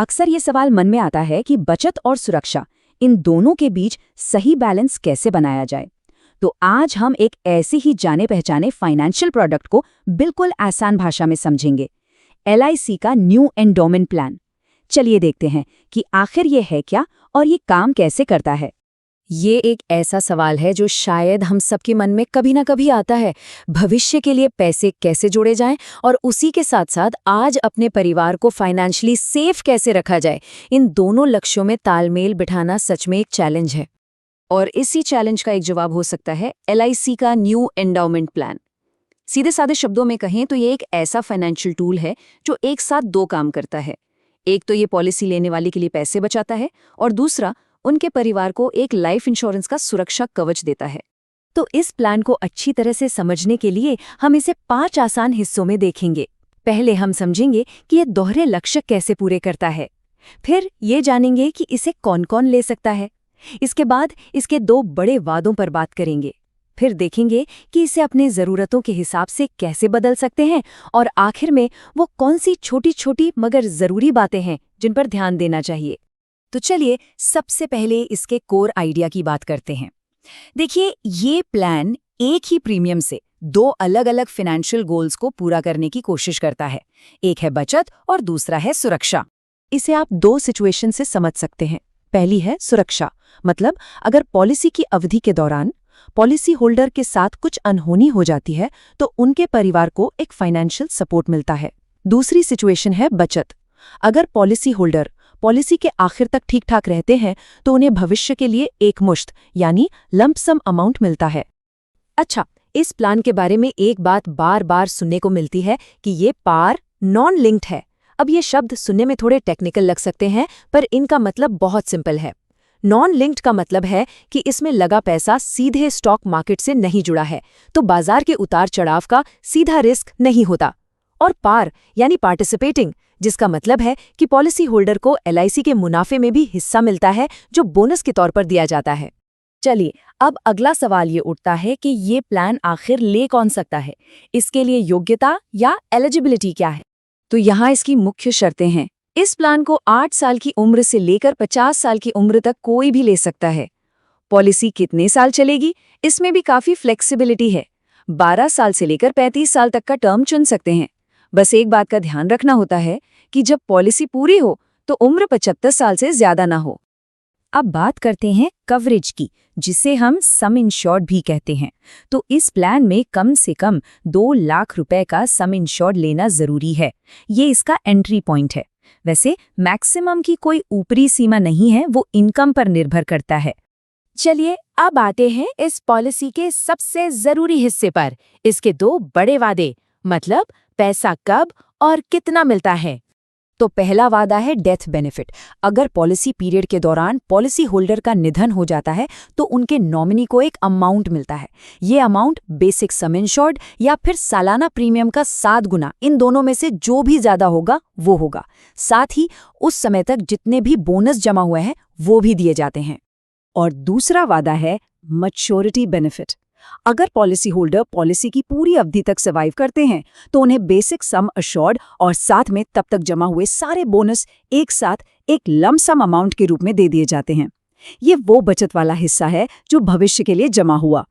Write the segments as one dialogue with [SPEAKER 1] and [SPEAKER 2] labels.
[SPEAKER 1] अक्सर ये सवाल मन में आता है कि बचत और सुरक्षा, इन दोनों के बीच सही बैलेंस कैसे बनाया जाए। तो आज हम एक ऐसे ही जाने पहचाने फाइनेंशियल प्रोडक्ट को बिल्कुल आसान भाषा में समझेंगे, LIC का न्यू एंडोमेंट प्लान। चलिए देखते हैं कि आखिर ये है क्या और ये काम कैसे करता है। ये एक ऐसा सवाल है जो शायद हम सबके मन में कभी ना कभी आता है। भविष्य के लिए पैसे कैसे जोड़े जाएं और उसी के साथ साथ आज अपने परिवार को फाइनेंशियली सेफ कैसे रखा जाए, इन दोनों लक्ष्यों में तालमेल बिठाना सच में एक चैलेंज है। और इसी चैलेंज का एक जवाब हो सकता है LIC का न्यू एंडोमेंट प्लान। सीधे साधे शब्दों में कहें तो ये एक ऐसा फाइनेंशियल टूल है जो एक साथ दो काम करता है। एक तो ये पॉलिसी लेने वाले के लिए पैसे बचाता है और दूसरा उनके परिवार को एक लाइफ इंश्योरेंस का सुरक्षा कवच देता है। तो इस प्लान को अच्छी तरह से समझने के लिए हम इसे 5 आसान हिस्सों में देखेंगे। पहले हम समझेंगे कि ये दोहरे लक्ष्य कैसे पूरे करता है। फिर ये जानेंगे कि इसे कौन कौन ले सकता है। इसके बाद इसके 2 बड़े वादों पर बात करेंगे। फिर देखेंगे कि इसे अपने ज़रूरतों के हिसाब से कैसे बदल सकते हैं और आखिर में वो कौन सी छोटी छोटी मगर ज़रूरी बातें हैं जिन पर ध्यान देना चाहिए। तो चलिए सबसे पहले इसके कोर आइडिया की बात करते हैं। देखिए, ये प्लान एक ही प्रीमियम से 2 अलग-अलग फाइनेंशियल गोल्स को पूरा करने की कोशिश करता है। एक है बचत और दूसरा है सुरक्षा। इसे आप 2 सिचुएशन से समझ सकते हैं। पहली है सुरक्षा, मतलब अगर पॉलिसी की अवधि के दौरान पॉलिसी होल्डर के साथ कुछ अनहोनी हो जाती है तो उनके परिवार को एक फाइनेंशियल सपोर्ट मिलता है। दूसरी सिचुएशन है बचत। अगर पॉलिसी होल्डर पॉलिसी के आखिर तक ठीक ठाक रहते हैं तो उन्हें भविष्य के लिए एक मुश्त यानी लंप सम अमाउंट मिलता है। अच्छा, इस प्लान के बारे में एक बात बार बार सुनने को मिलती है कि ये पार नॉन लिंक्ड है। अब ये शब्द सुनने में थोड़े टेक्निकल लग सकते हैं, पर इनका मतलब बहुत सिंपल है। नॉन लिंक्ड का मतलब है कि इसमें लगा पैसा सीधे स्टॉक मार्केट से नहीं जुड़ा है, तो बाजार के उतार चढ़ाव का सीधा रिस्क नहीं होता। और पार यानी पार्टिसिपेटिंग, जिसका मतलब है कि पॉलिसी होल्डर को LIC के मुनाफे में भी हिस्सा मिलता है जो बोनस के तौर पर दिया जाता है। चलिए, अब अगला सवाल ये उठता है कि ये प्लान आखिर ले कौन सकता है, इसके लिए योग्यता या एलिजिबिलिटी क्या है। तो यहाँ इसकी मुख्य शर्तें हैं। इस प्लान को 8 साल की उम्र से लेकर 50 साल की उम्र तक कोई भी ले सकता है। पॉलिसी कितने साल चलेगी, इसमें भी काफ़ी फ्लेक्सिबिलिटी है। 12 साल से लेकर 35 साल तक का टर्म चुन सकते हैं। बस एक बात का ध्यान रखना होता है कि जब पॉलिसी पूरी हो तो उम्र 75 साल से ज्यादा ना हो। अब बात करते हैं कवरेज की, जिसे हम सम इंश्योर्ड भी कहते हैं। तो इस प्लान में कम से कम 2 लाख रुपए का सम इंश्योर्ड लेना जरूरी है। ये इसका एंट्री पॉइंट है। वैसे मैक्सिमम की कोई ऊपरी सीमा नहीं है, वो इनकम पर निर्भर करता है। चलिए, अब आते हैं इस पॉलिसी के सबसे जरूरी हिस्से पर, इसके 2 बड़े वादे, मतलब पैसा कब और कितना मिलता है। तो पहला वादा है डेथ बेनिफिट। अगर पॉलिसी पीरियड के दौरान पॉलिसी होल्डर का निधन हो जाता है तो उनके नॉमिनी को एक अमाउंट मिलता है। ये अमाउंट बेसिक सम इंश्योर्ड या फिर सालाना प्रीमियम का 7 गुना, इन दोनों में से जो भी ज्यादा होगा वो होगा। साथ ही उस समय तक जितने भी बोनस जमा हुए हैं वो भी दिए जाते हैं। और दूसरा वादा है मैच्योरिटी बेनिफिट। अगर पॉलिसी होल्डर पॉलिसी की पूरी अवधि तक सर्वाइव करते हैं तो उन्हें बेसिक सम अश्योर्ड और साथ में तब तक जमा हुए सारे बोनस एक साथ एक लंप सम अमाउंट के रूप में दे दिए जाते हैं। ये वो बचत वाला हिस्सा है जो भविष्य के लिए जमा हुआ।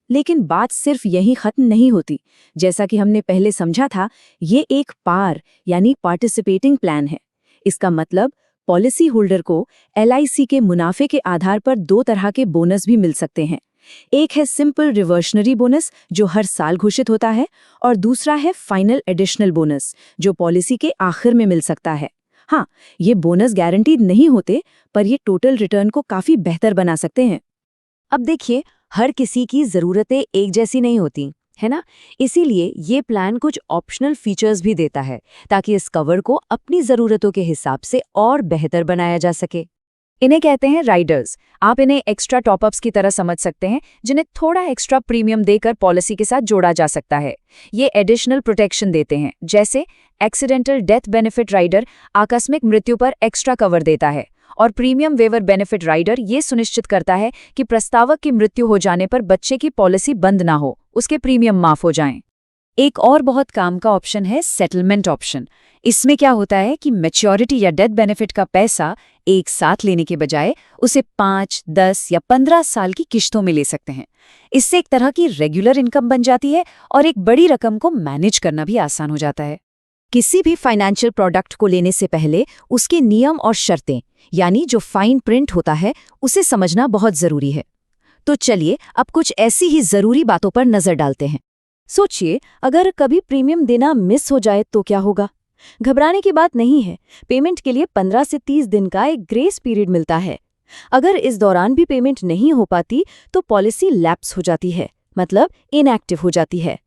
[SPEAKER 1] लेकिन बात सिर्फ यहीं खत्म नहीं होती। जैसा कि हमने पहले समझा था, ये एक पार यानी पार्टिसिपेटिंग प्लान है। इसका मतलब पॉलिसी होल्डर को LIC के मुनाफे के आधार पर 2 तरह के बोनस भी मिल सकते हैं। एक है सिंपल रिवर्शनरी बोनस जो हर साल घोषित होता है, और दूसरा है फाइनल एडिशनल बोनस जो पॉलिसी के आखिर में मिल सकता है। हाँ, ये बोनस गारंटीड नहीं होते, पर ये टोटल रिटर्न को काफी बेहतर बना सकते हैं। अब देखिए, हर किसी की ज़रूरतें एक जैसी नहीं होती, है ना? इसीलिए ये प्लान कुछ ऑप्शनल फीचर्स भी देता है ताकि इस कवर को अपनी ज़रूरतों के हिसाब से और बेहतर बनाया जा सके। इन्हें कहते हैं राइडर्स। आप इन्हें एक्स्ट्रा टॉपअप्स की तरह समझ सकते हैं, जिन्हें थोड़ा एक्स्ट्रा प्रीमियम देकर पॉलिसी के साथ जोड़ा जा सकता है। ये एडिशनल प्रोटेक्शन देते हैं, जैसे एक्सीडेंटल डेथ बेनिफिट राइडर आकस्मिक मृत्यु पर एक्स्ट्रा कवर देता है, और प्रीमियम वेवर बेनिफिट राइडर ये सुनिश्चित करता है कि प्रस्तावक की मृत्यु हो जाने पर बच्चे की पॉलिसी बंद ना हो, उसके प्रीमियम माफ हो जाएं। एक और बहुत काम का ऑप्शन है सेटलमेंट ऑप्शन। इसमें क्या होता है कि मैच्योरिटी या डेथ बेनिफिट का पैसा एक साथ लेने के बजाय उसे 5, 10 या 15 साल की किश्तों में ले सकते हैं। इससे एक तरह की रेगुलर इनकम बन जाती है और एक बड़ी रकम को मैनेज करना भी आसान हो जाता है। किसी भी फाइनेंशियल प्रोडक्ट को लेने से पहले उसके नियम और शर्तें, यानी जो फाइन प्रिंट होता है, उसे समझना बहुत जरूरी है। तो चलिए अब कुछ ऐसी ही जरूरी बातों पर नजर डालते हैं। सोचिए, अगर कभी प्रीमियम देना मिस हो जाए तो क्या होगा? घबराने की बात नहीं है। पेमेंट के लिए 15 से 30 दिन का एक ग्रेस पीरियड मिलता है। अगर इस दौरान भी पेमेंट नहीं हो पाती तो पॉलिसी लैप्स हो जाती है, मतलब इनएक्टिव हो जाती है।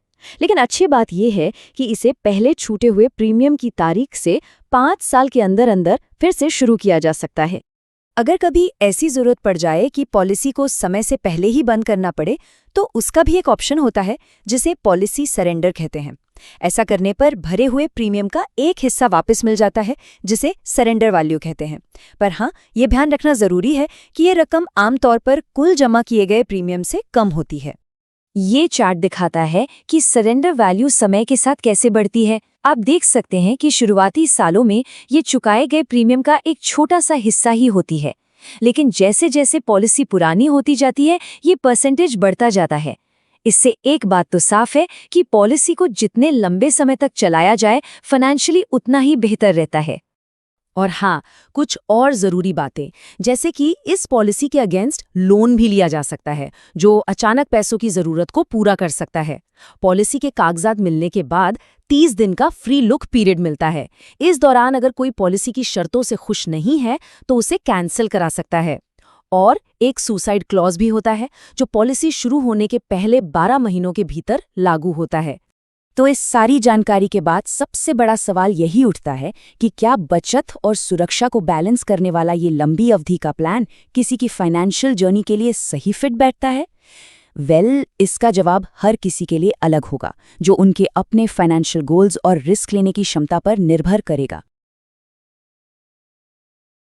[SPEAKER 1] लेकिन अच्छी बात यह है कि इसे पहले छूटे हुए प्रीमियम की तारीख से 5 साल के अंदर अंदर फिर से शुरू किया जा सकता है। अगर कभी ऐसी जरूरत पड़ जाए कि पॉलिसी को समय से पहले ही बंद करना पड़े, तो उसका भी एक ऑप्शन होता है जिसे पॉलिसी सरेंडर कहते हैं। ऐसा करने पर भरे हुए प्रीमियम का एक हिस्सा वापस मिल जाता है, जिसे सरेंडर वैल्यू कहते हैं। पर हाँ, ये ध्यान रखना जरूरी है कि ये रकम आमतौर पर कुल जमा किए गए प्रीमियम से कम होती है। ये चार्ट दिखाता है कि सरेंडर वैल्यू समय के साथ कैसे बढ़ती है। आप देख सकते हैं कि शुरुआती सालों में ये चुकाए गए प्रीमियम का एक छोटा सा हिस्सा ही होती है, लेकिन जैसे जैसे पॉलिसी पुरानी होती जाती है ये परसेंटेज बढ़ता जाता है। इससे एक बात तो साफ है कि पॉलिसी को जितने लंबे समय तक चलाया जाए, फाइनेंशियली उतना ही बेहतर रहता है। और हाँ, कुछ और ज़रूरी बातें, जैसे कि इस पॉलिसी के अगेंस्ट लोन भी लिया जा सकता है, जो अचानक पैसों की ज़रूरत को पूरा कर सकता है। पॉलिसी के कागजात मिलने के बाद 30 दिन का फ्री लुक पीरियड मिलता है। इस दौरान अगर कोई पॉलिसी की शर्तों से खुश नहीं है तो उसे कैंसिल करा सकता है। और एक सुसाइड क्लॉज भी होता है, जो पॉलिसी शुरू होने के पहले 12 महीनों के भीतर लागू होता है। तो इस सारी जानकारी के बाद सबसे बड़ा सवाल यही उठता है कि क्या बचत और सुरक्षा को बैलेंस करने वाला ये लंबी अवधि का प्लान किसी की फाइनेंशियल जर्नी के लिए सही फिट बैठता है? इसका जवाब हर किसी के लिए अलग होगा, जो उनके अपने फाइनेंशियल गोल्स और रिस्क लेने की क्षमता पर निर्भर करेगा।